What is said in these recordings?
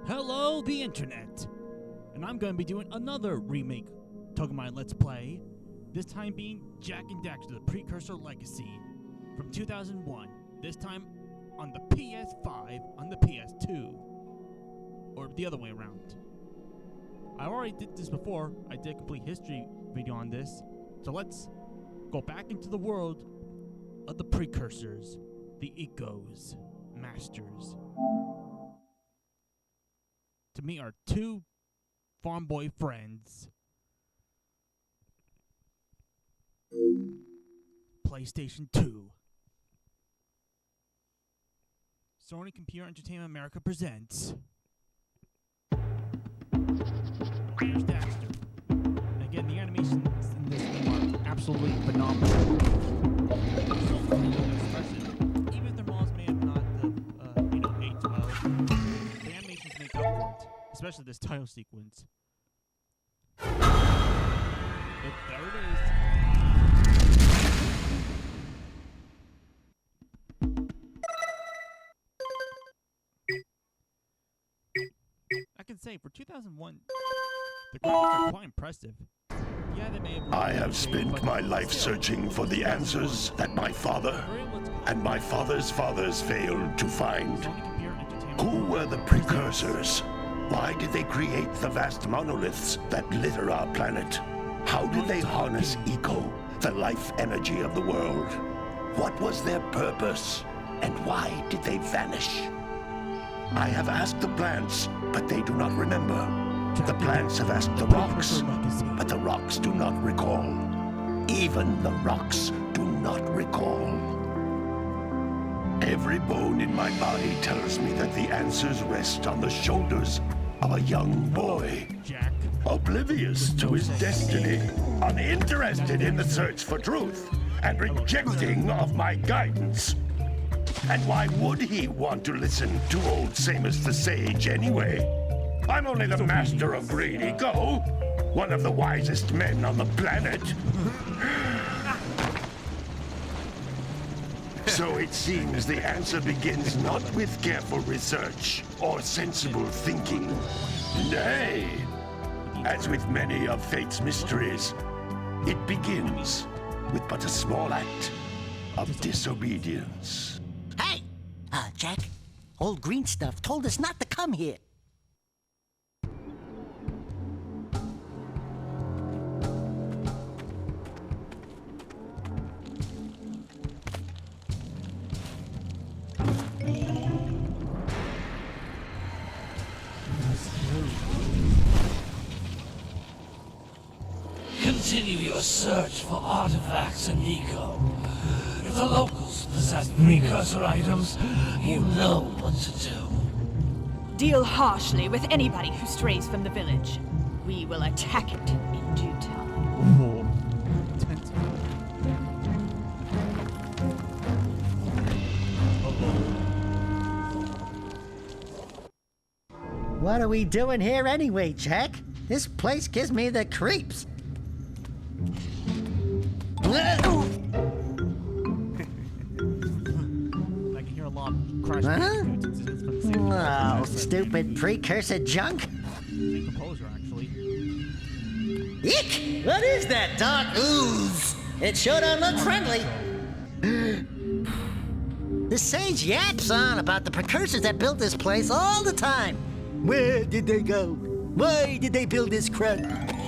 Hello, the internet! And I'm going to be doing another remake Togemiah Let's Play, this time being Jak and Daxter, the Precursor Legacy, from 2001, this time on the PS5 on the PS2, or the other way around. I already did this before. I did a complete history video on this, so let's go back into the world of the Precursors, the Ecos, Masters. To meet our two farm boy friends. PlayStation 2. Sony Computer Entertainment America presents Here's Daxter. And again, the animations in this game are absolutely phenomenal. So expressive. Even if their models may have not aged well, the animations make up for it. Especially this title sequence. But there it is. I can say for 2001, the graphics are quite impressive. Yeah, they may have I have spent my life searching for the answers that my father and my father's fathers failed to find. Who were the precursors? Why did they create the vast monoliths that litter our planet? How did they harness eco, the life energy of the world? What was their purpose? And why did they vanish? I have asked the plants, but they do not remember. The plants have asked the rocks, but the rocks do not recall. Even the rocks do not recall. Every bone in my body tells me that the answers rest on the shoulders of a young boy, oblivious to his destiny, uninterested in the search for truth, and rejecting of my guidance. And why would he want to listen to old Samus the Sage anyway? I'm only the master of Green Eco, one of the wisest men on the planet. So it seems the answer begins not with careful research or sensible thinking. Nay, as with many of fate's mysteries, it begins with but a small act of disobedience. Hey! Jak, old green stuff told us not to come here. Continue your search for artifacts in Eco. If the locals possess precursor items, you know what to do. Deal harshly with anybody who strays from the village. We will attack it in due time. What are we doing here anyway, Jak? This place gives me the creeps. I can hear a lot of crashing. Oh, stupid precursor junk. Same composer, actually. Eek! What is that dark ooze? It sure don't look friendly. The sage yaps on about the precursors that built this place all the time. Where did they go? Why did they build this crap?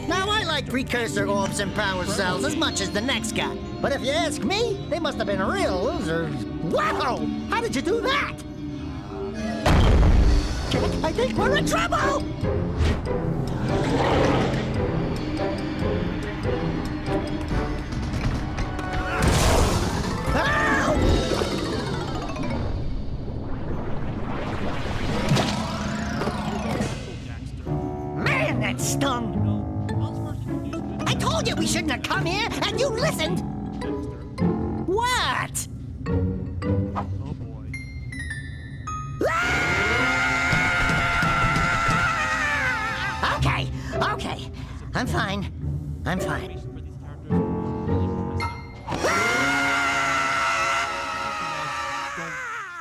Now, I like precursor orbs and power cells as much as the next guy. But if you ask me, they must have been real losers. Wow! How did you do that? Jak, I think we're in trouble! Man, that stung! I told you we shouldn't have come here, and you listened! What? Oh boy. Okay. I'm fine.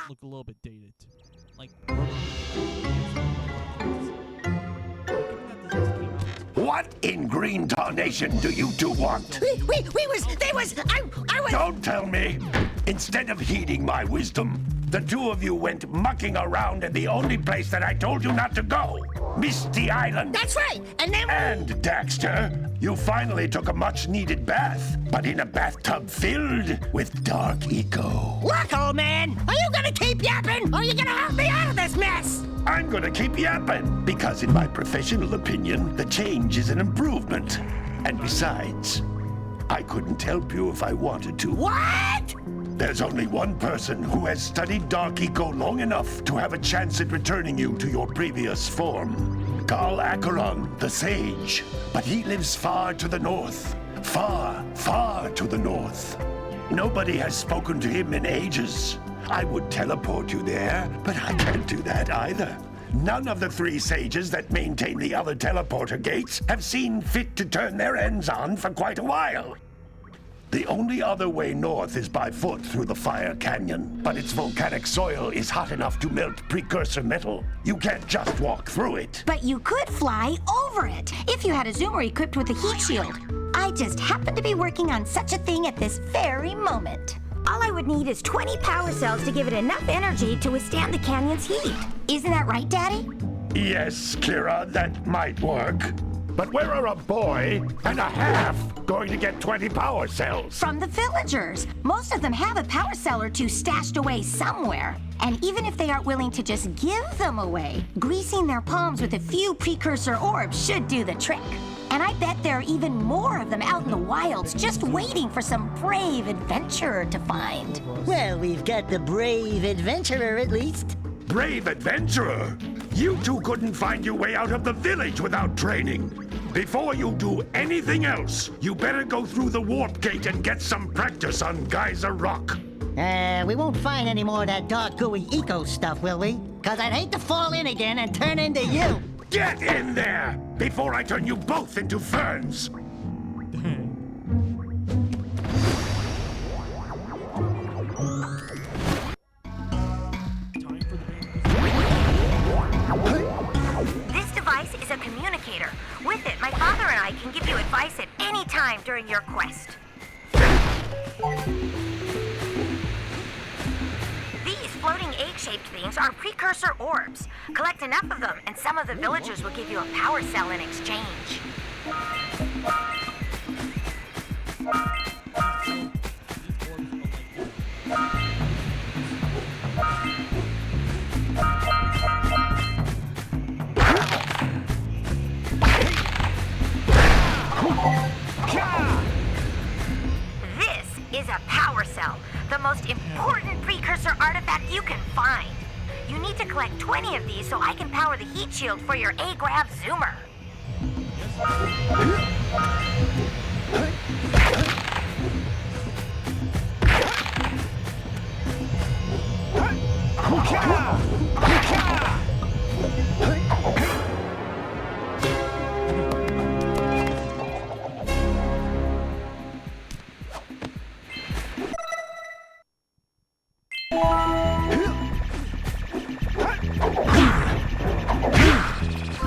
Look a little bit dated. Like What in green tarnation do you two want? I was... Don't tell me! Instead of heeding my wisdom, the two of you went mucking around in the only place that I told you not to go, Misty Island. That's right, and then... And, Daxter, you finally took a much-needed bath, but in a bathtub filled with dark eco. Look, old man, are you gonna keep yapping, or are you gonna help me out of this mess? I'm gonna keep yapping, because in my professional opinion, the change is an improvement. And besides, I couldn't help you if I wanted to. What? There's only one person who has studied Dark Eco long enough to have a chance at returning you to your previous form. Carl Acheron, the Sage. But he lives far to the north. Far, far to the north. Nobody has spoken to him in ages. I would teleport you there, but I can't do that either. None of the three sages that maintain the other teleporter gates have seen fit to turn their ends on for quite a while. The only other way north is by foot through the Fire Canyon, but its volcanic soil is hot enough to melt precursor metal. You can't just walk through it. But you could fly over it if you had a zoomer equipped with a heat shield. I just happen to be working on such a thing at this very moment. All I would need is 20 power cells to give it enough energy to withstand the canyon's heat. Isn't that right, Daddy? Yes, Kira, that might work. But where are a boy and a half going to get 20 power cells? From the villagers. Most of them have a power cell or two stashed away somewhere. And even if they aren't willing to just give them away, greasing their palms with a few precursor orbs should do the trick. And I bet there are even more of them out in the wilds just waiting for some brave adventurer to find. Well, we've got the brave adventurer at least. Brave adventurer? You two couldn't find your way out of the village without training. Before you do anything else, you better go through the warp gate and get some practice on Geyser Rock. We won't find any more of that dark gooey eco stuff, will we? 'Cause I'd hate to fall in again and turn into you. Get in there before I turn you both into ferns. This device is a communicator. With it, my father and I can give you advice at any time during your quest. These floating egg-shaped things are precursor orbs. Collect enough of them, and some of the villagers will give you a power cell in exchange. This is a power cell, the most important precursor artifact you can find. You need to collect 20 of these so I can power the heat shield for your A-Grav zoomer.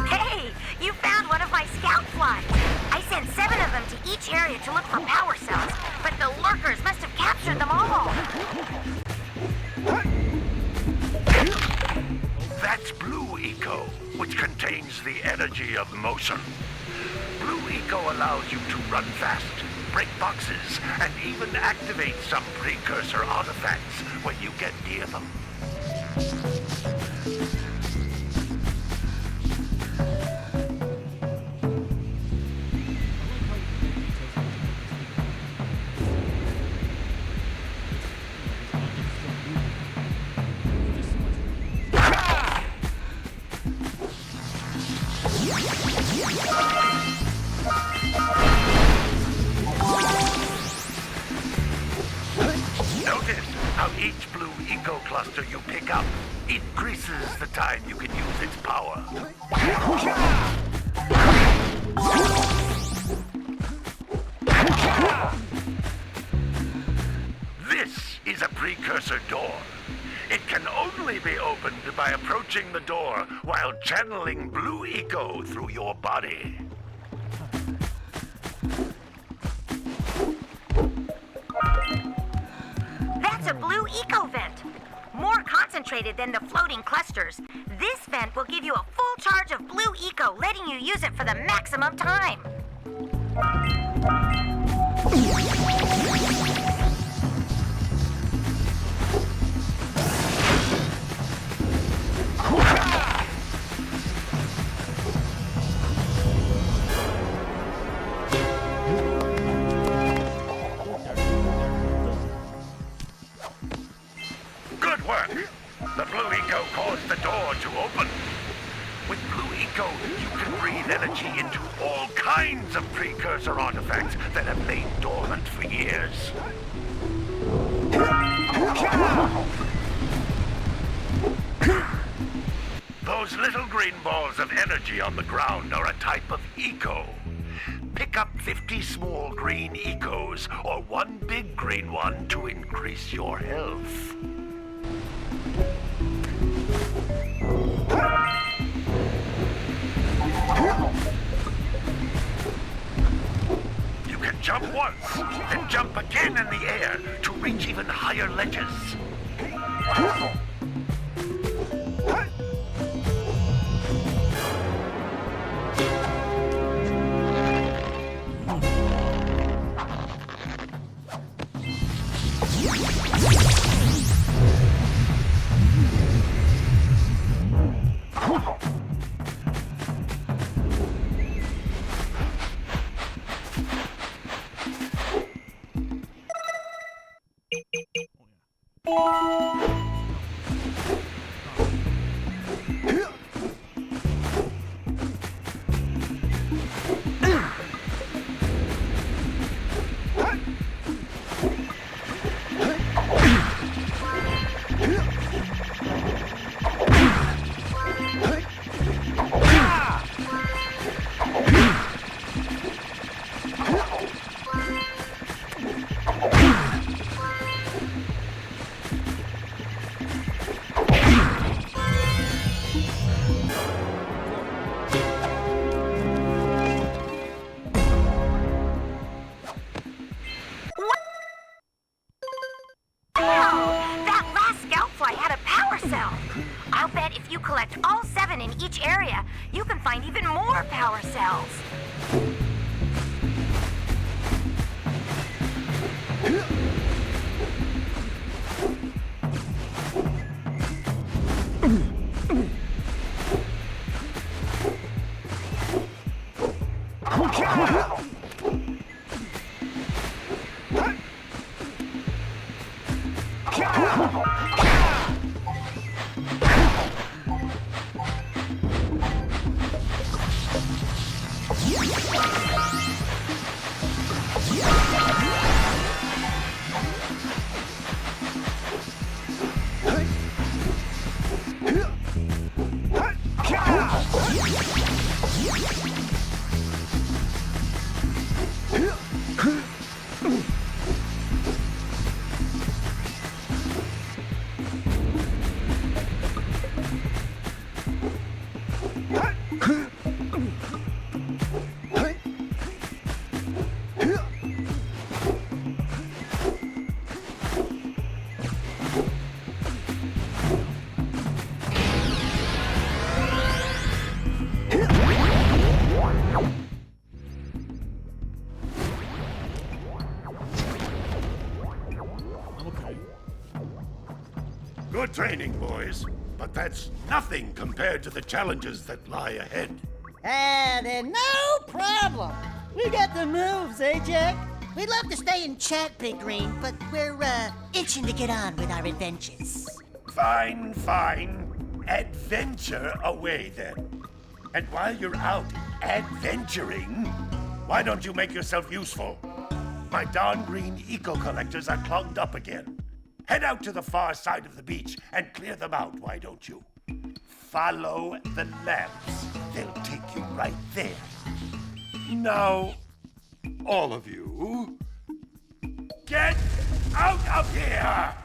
Hey, you found one of my scout flies. I sent 7 of them to each area to look for power cells, but the lurkers must have captured them all. That's Blue Eco, which contains the energy of motion. Blue Eco allows you to run fast, break boxes, and even activate some precursor artifacts when you get near them. Notice how each Blue Eco cluster you pick up increases the time you can use its power. This is a precursor door. It can only be opened by approaching the door while channeling Blue Eco through your body. That's a blue eco vent. More concentrated than the floating clusters. This vent will give you a full charge of blue eco, letting you use it for the maximum time. Good work. The blue eco caused the door to open. With blue eco, you can breathe energy into all kinds of precursor artifacts that have lain dormant for years. Those little green balls of energy on the ground are a type of eco. Pick up 50 small green ecos or one big green one to increase your health. You can jump once, then jump again in the air to reach even higher ledges. I'll bet if you collect all 7 in each area, you can find even more power cells. Good training, boys, but that's nothing compared to the challenges that lie ahead. Then no problem. We got the moves, eh, Jack? We'd love to stay and chat, Big Green, but we're, itching to get on with our adventures. Fine, fine. Adventure away, then. And while you're out adventuring, why don't you make yourself useful? My darn green eco-collectors are clogged up again. Head out to the far side of the beach and clear them out, why don't you? Follow the lamps. They'll take you right there. Now, all of you, get out of here!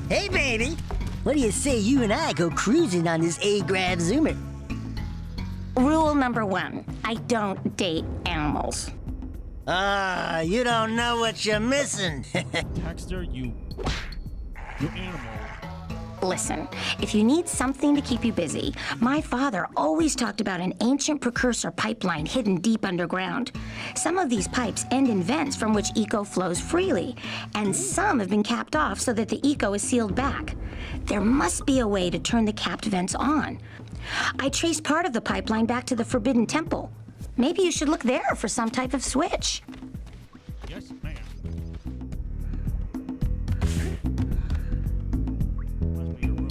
Hey, baby. What do you say you and I go cruising on this A-Grav Zoomer? Rule number 1, I don't date animals. Ah, you don't know what you're missing. Daxter, you animal. Listen, if you need something to keep you busy, my father always talked about an ancient precursor pipeline hidden deep underground. Some of these pipes end in vents from which eco flows freely, and some have been capped off so that the eco is sealed back. There must be a way to turn the capped vents on. I traced part of the pipeline back to the Forbidden Temple. Maybe you should look there for some type of switch. Yes, ma'am. Must be your room.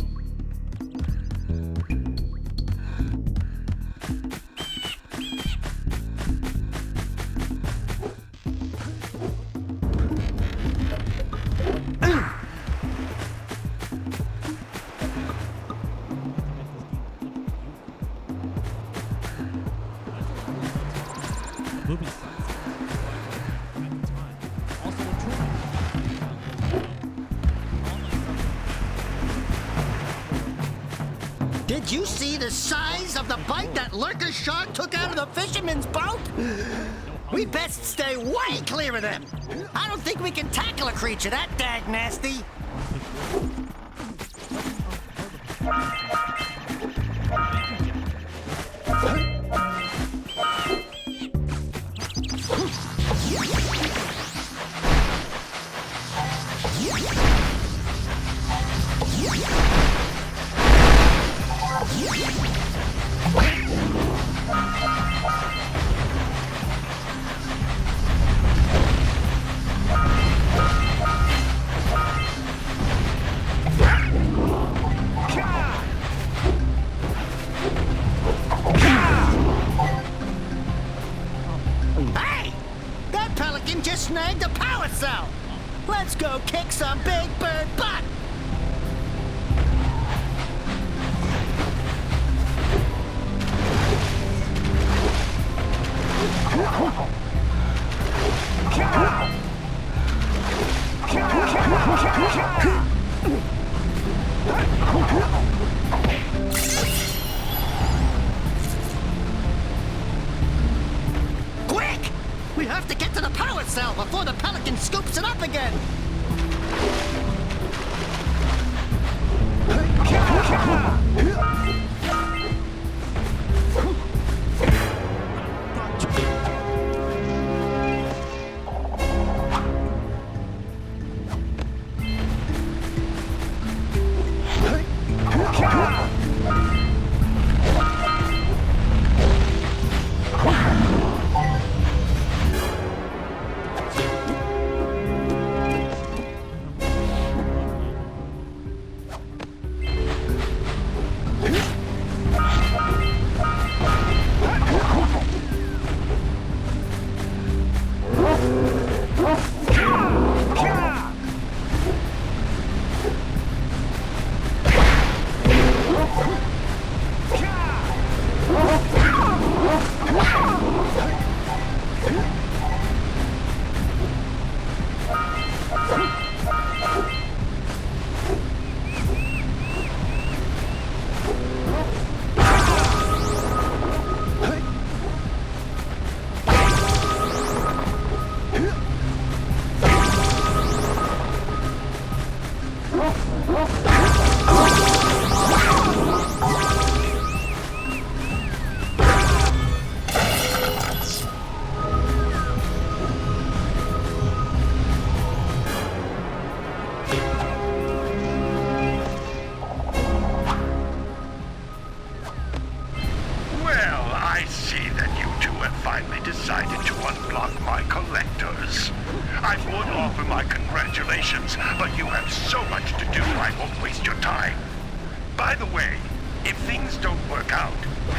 Moving sunset at the time. Also a troll. Did you see the size of the bite that lurker shark took out of the fisherman's boat? We best stay way clear of them. I don't think we can tackle a creature that dag nasty. Hey! That pelican just snagged a power cell! Let's go kick some big bird butt! Quick! We have to get to the power cell before the pelican scoops it up again! decided to unblock my collectors. I would offer my congratulations, but you have so much to do I won't waste your time. By the way, if things don't work out,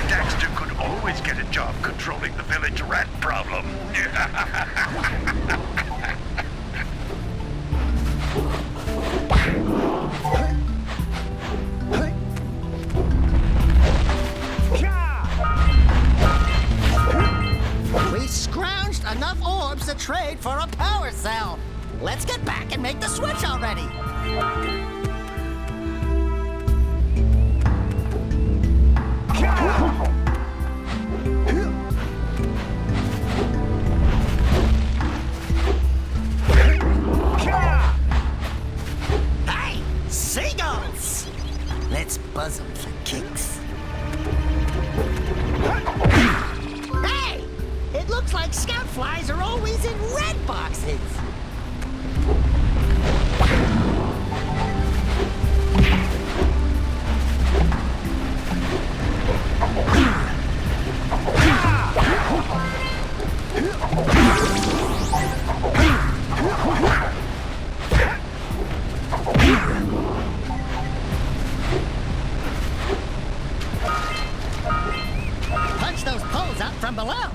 Daxter could always get a job controlling the village rat problem. We scrounged enough orbs to trade for a power cell. Let's get back and make the switch already. Hey, seagulls! Let's buzz them for kicks. Hey! It looks like scout flies are always in red boxes. Punch those poles out from below.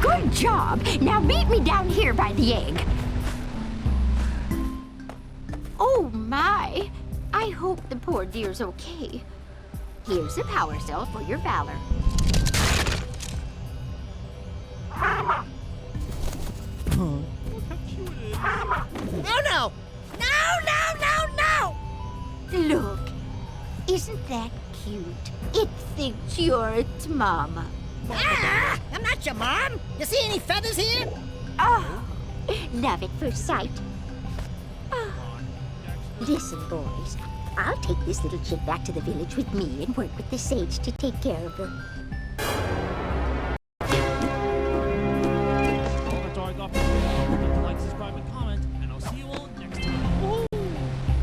Good job. Now meet me down here by the egg. Oh my. I hope the poor dear's okay. Here's a power cell for your valor. Oh no! No! Look, isn't that cute? It thinks you're its mama. Ah! I'm not your mom! You see any feathers here? Oh, love at first sight. Oh. Listen, boys, I'll take this little chick back to the village with me and work with the sage to take care of her.